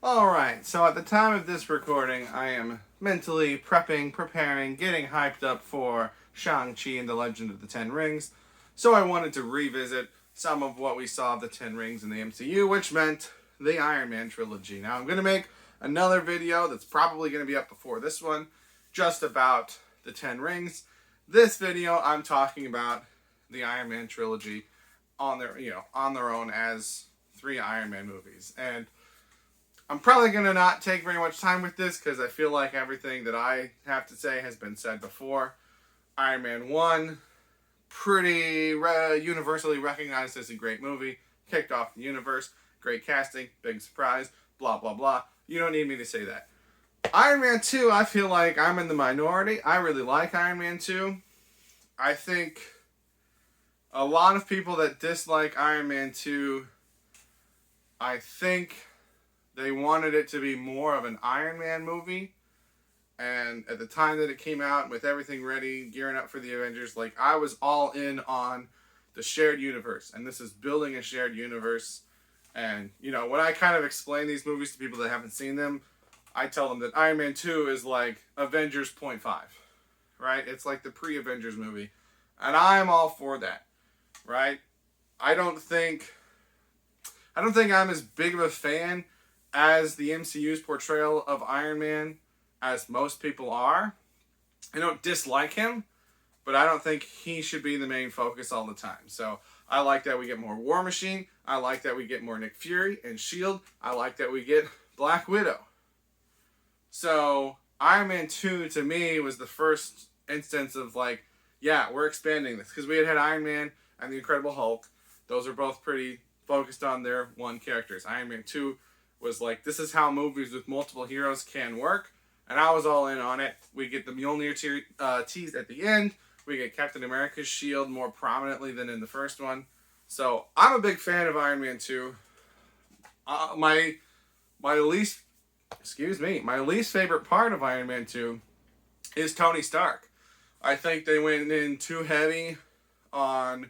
Alright, so at the time of this recording, I am mentally preparing, getting hyped up for Shang-Chi and the Legend of the Ten Rings. So I wanted to revisit some of what we saw of the Ten Rings in the MCU, which meant the Iron Man trilogy. Now I'm going to make another video that's probably going to be up before this one, just about the Ten Rings. This video, I'm talking about the Iron Man trilogy on their own as 3 Iron Man movies. And I'm probably going to not take very much time with this because I feel like everything that I have to say has been said before. Iron Man 1, pretty universally recognized as a great movie. Kicked off the universe. Great casting. Big surprise. Blah, blah, blah. You don't need me to say that. Iron Man 2, I feel like I'm in the minority. I really like Iron Man 2. I think a lot of people that dislike Iron Man 2, I think they wanted it to be more of an Iron Man movie. And at the time that it came out, with everything ready, gearing up for the Avengers, like, I was all in on the shared universe. And this is building a shared universe. And, you know, when I kind of explain these movies to people that haven't seen them, I tell them that Iron Man 2 is like Avengers 0.5. Right? It's like the pre-Avengers movie. And I'm all for that. Right? I don't think I'm as big of a fan as the MCU's portrayal of Iron Man as most people are. I don't dislike him, but I don't think he should be the main focus all the time. So I like that we get more War Machine. I like that we get more Nick Fury and S.H.I.E.L.D. I like that we get Black Widow. So Iron Man 2 to me was the first instance of like, yeah, we're expanding this. Because we had Iron Man and the Incredible Hulk. Those are both pretty focused on their one characters. Iron Man 2 was like, this is how movies with multiple heroes can work. And I was all in on it. We get the Mjolnir tease at the end. We get Captain America's shield more prominently than in the first one. So I'm a big fan of Iron Man 2. My least favorite part of Iron Man 2 is Tony Stark. I think they went in too heavy on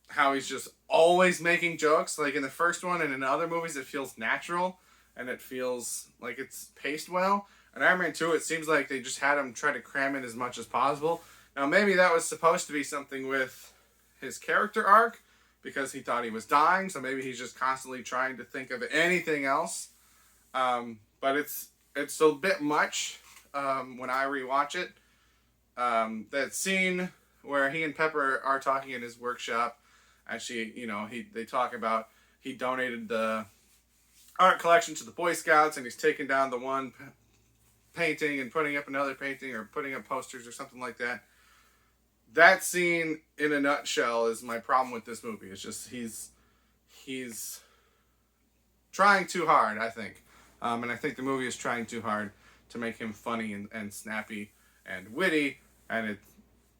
how he's just always making jokes. Like in the first one and in other movies, it feels natural and it feels like it's paced well. And Iron Man 2, it seems like they just had him try to cram in as much as possible. Now, maybe that was supposed to be something with his character arc because he thought he was dying. So maybe he's just constantly trying to think of anything else. But it's a bit much when I rewatch it. That scene where he and Pepper are talking in his workshop. And they talk about he donated the art collection to the Boy Scouts and he's taking down the one painting and putting up another painting or putting up posters or something like that. That scene, in a nutshell, is my problem with this movie. It's just he's trying too hard, I think. And I think the movie is trying too hard to make him funny and snappy and witty. And it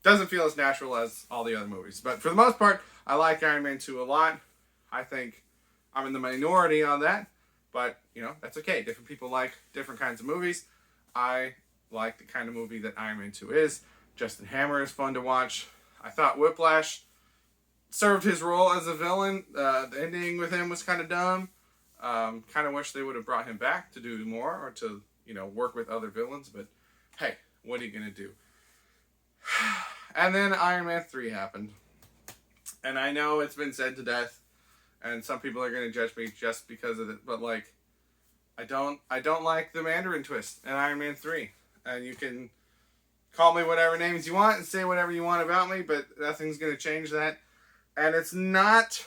doesn't feel as natural as all the other movies. But for the most part, I like Iron Man 2 a lot. I think I'm in the minority on that. But, that's okay. Different people like different kinds of movies. I like the kind of movie that Iron Man 2 is. Justin Hammer is fun to watch. I thought Whiplash served his role as a villain. The ending with him was kind of dumb. Kind of wish they would have brought him back to do more or to, work with other villains. But, hey, what are you going to do? And then Iron Man 3 happened. And I know it's been said to death, and some people are going to judge me just because of it, but like, I don't like the Mandarin twist in Iron Man 3. And you can call me whatever names you want and say whatever you want about me, but nothing's going to change that. And it's not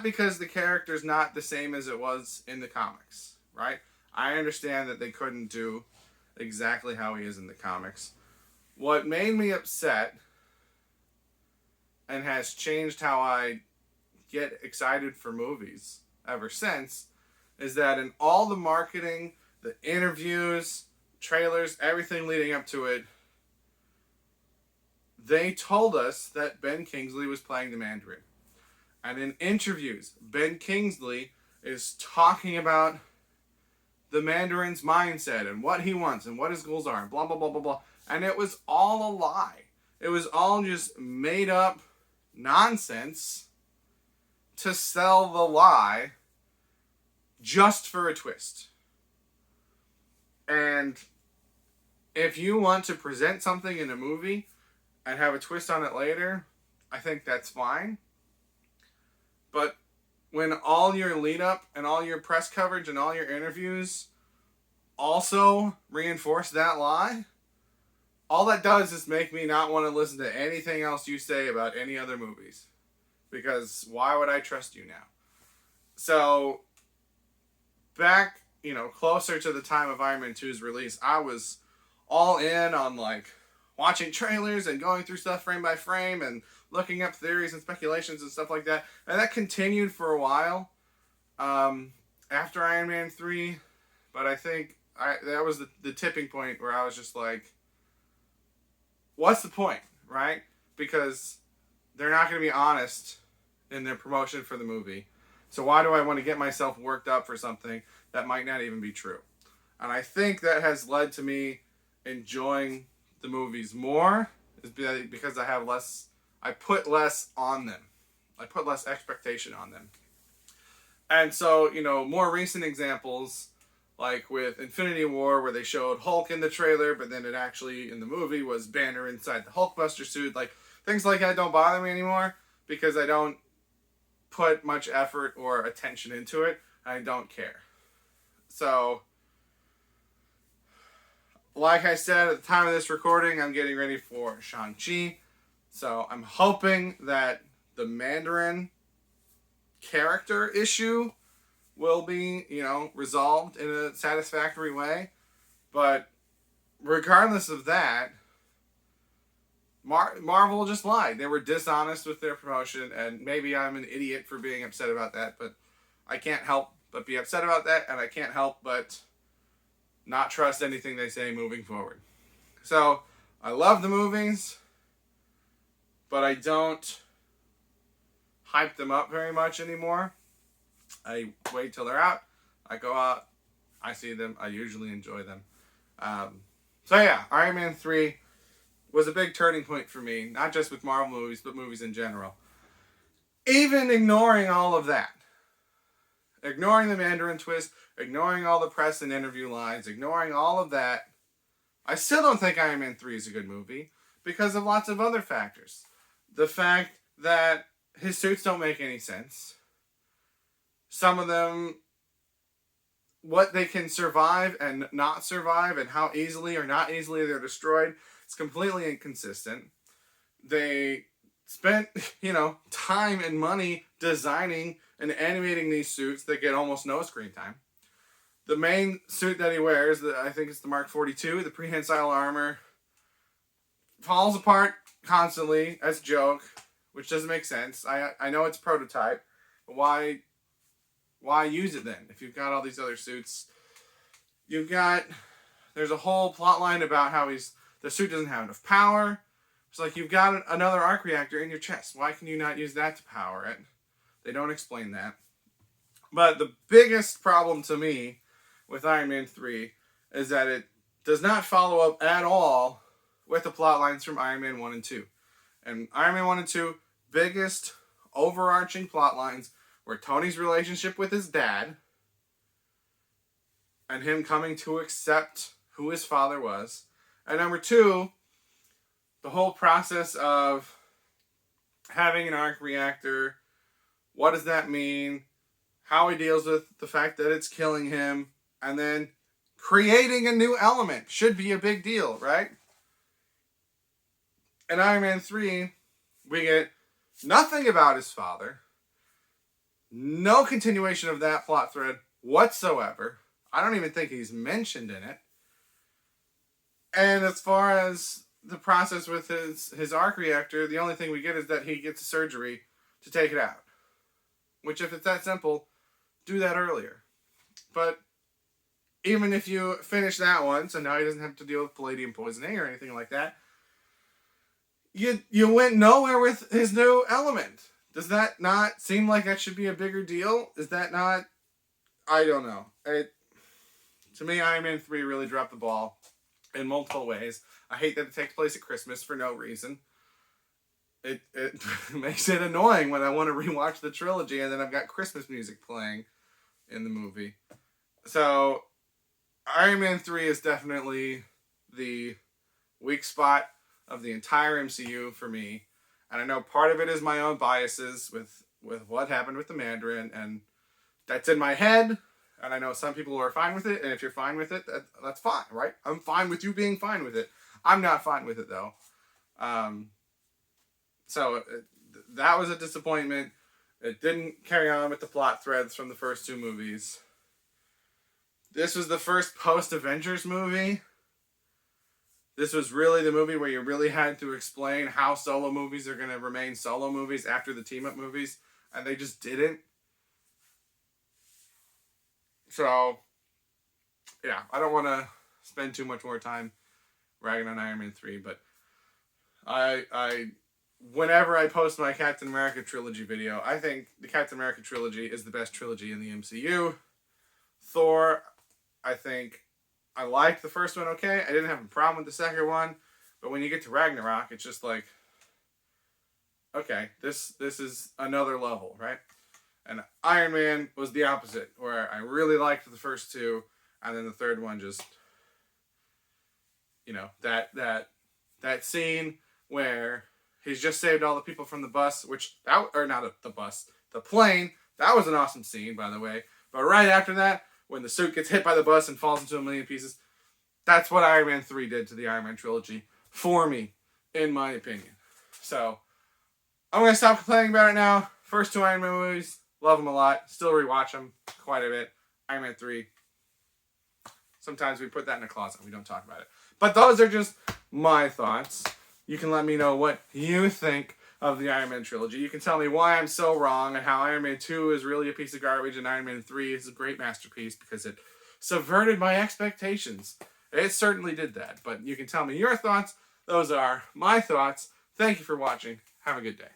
because the character's not the same as it was in the comics, right? I understand that they couldn't do exactly how he is in the comics. What made me upset and has changed how I get excited for movies ever since is that in all the marketing, the interviews, trailers, everything leading up to it, they told us that Ben Kingsley was playing the Mandarin. And in interviews, Ben Kingsley is talking about the Mandarin's mindset and what he wants and what his goals are and blah, blah, blah, blah, blah. And it was all a lie. It was all just made up nonsense to sell the lie just for a twist. And if you want to present something in a movie and have a twist on it later, I think that's fine. But when all your lead up and all your press coverage and all your interviews also reinforce that lie, all that does is make me not want to listen to anything else you say about any other movies. Because why would I trust you now? So, back, closer to the time of Iron Man 2's release, I was all in on, watching trailers and going through stuff frame by frame and looking up theories and speculations and stuff like that. And that continued for a while after Iron Man 3. But I think that was the tipping point where I was just like, what's the point, right? Because they're not going to be honest in their promotion for the movie. So why do I want to get myself worked up for something that might not even be true? And I think that has led to me enjoying the movies more, is because I put less on them. I put less expectation on them. And so, more recent examples, like with Infinity War, where they showed Hulk in the trailer, but then it actually, in the movie, was Banner inside the Hulkbuster suit. Things like that don't bother me anymore, because I don't put much effort or attention into it. I don't care. So, like I said, at the time of this recording, I'm getting ready for Shang-Chi. So I'm hoping that the Mandarin character issue will be, resolved in a satisfactory way. But regardless of that, Marvel just lied. They were dishonest with their promotion, and maybe I'm an idiot for being upset about that, but I can't help but be upset about that, and I can't help but not trust anything they say moving forward. So, I love the movies, but I don't hype them up very much anymore. I wait till they're out. I go out. I see them. I usually enjoy them. So yeah, Iron Man 3 was a big turning point for me. Not just with Marvel movies, but movies in general. Even ignoring all of that. Ignoring the Mandarin twist. Ignoring all the press and interview lines. Ignoring all of that. I still don't think Iron Man 3 is a good movie. Because of lots of other factors. The fact that his suits don't make any sense. Some of them, what they can survive and not survive, and how easily or not easily they're destroyed, it's completely inconsistent. They spent, time and money designing and animating these suits that get almost no screen time. The main suit that he wears, I think it's the Mark 42, the prehensile armor, falls apart constantly as a joke, which doesn't make sense. I know it's prototype, but why use it then? If you've got all these other suits, there's a whole plot line about how the suit doesn't have enough power. It's like, you've got another arc reactor in your chest. Why can you not use that to power it? They don't explain that. But the biggest problem to me with Iron Man 3 is that it does not follow up at all with the plot lines from Iron Man 1 and 2. And Iron Man 1 and 2, biggest overarching plot lines were Tony's relationship with his dad and him coming to accept who his father was. And number 2, the whole process of having an arc reactor. What does that mean? How he deals with the fact that it's killing him. And then creating a new element should be a big deal, right? In Iron Man 3, we get nothing about his father. No continuation of that plot thread whatsoever. I don't even think he's mentioned in it. And as far as the process with his arc reactor, the only thing we get is that he gets a surgery to take it out. Which, if it's that simple, do that earlier. But even if you finish that one, so now he doesn't have to deal with palladium poisoning or anything like that, you went nowhere with his new element. Does that not seem like that should be a bigger deal? Is that not... I don't know. To me, Iron Man 3 really dropped the ball in multiple ways. I hate that it takes place at Christmas for no reason. It makes it annoying when I want to rewatch the trilogy and then I've got Christmas music playing in the movie. So, Iron Man 3 is definitely the weak spot of the entire MCU for me. And I know part of it is my own biases with what happened with the Mandarin, and that's in my head. And I know some people are fine with it, and if you're fine with it, that's fine, right? I'm fine with you being fine with it. I'm not fine with it, though. That was a disappointment. It didn't carry on with the plot threads from the first two movies. This was the first post-Avengers movie. This was really the movie where you really had to explain how solo movies are going to remain solo movies after the team-up movies, and they just didn't. So, yeah, I don't want to spend too much more time ragging on Iron Man 3, but whenever I post my Captain America trilogy video, I think the Captain America trilogy is the best trilogy in the MCU. Thor, I think I liked the first one okay. I didn't have a problem with the second one, but when you get to Ragnarok, it's just like, okay, this is another level, right? And Iron Man was the opposite, where I really liked the first two, and then the third one just, that scene where he's just saved all the people from the bus, the plane. That was an awesome scene, by the way. But right after that, when the suit gets hit by the bus and falls into a million pieces, that's what Iron Man 3 did to the Iron Man trilogy for me, in my opinion. So, I'm going to stop complaining about it now. First two Iron Man movies, love them a lot. Still rewatch them quite a bit. Iron Man 3, sometimes we put that in a closet. We don't talk about it. But those are just my thoughts. You can let me know what you think of the Iron Man trilogy. You can tell me why I'm so wrong and how Iron Man 2 is really a piece of garbage and Iron Man 3 is a great masterpiece because it subverted my expectations. It certainly did that. But you can tell me your thoughts. Those are my thoughts. Thank you for watching. Have a good day.